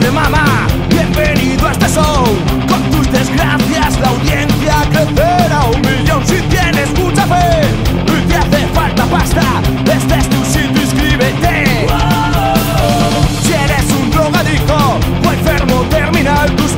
de mamá. Bienvenido a este show. Con tus desgracias la audiencia crecerá a 1.000.000. Si tienes mucha fe y te hace falta pasta, este es tu sitio, inscríbete. Si eres un drogadicto o enfermo terminal, tus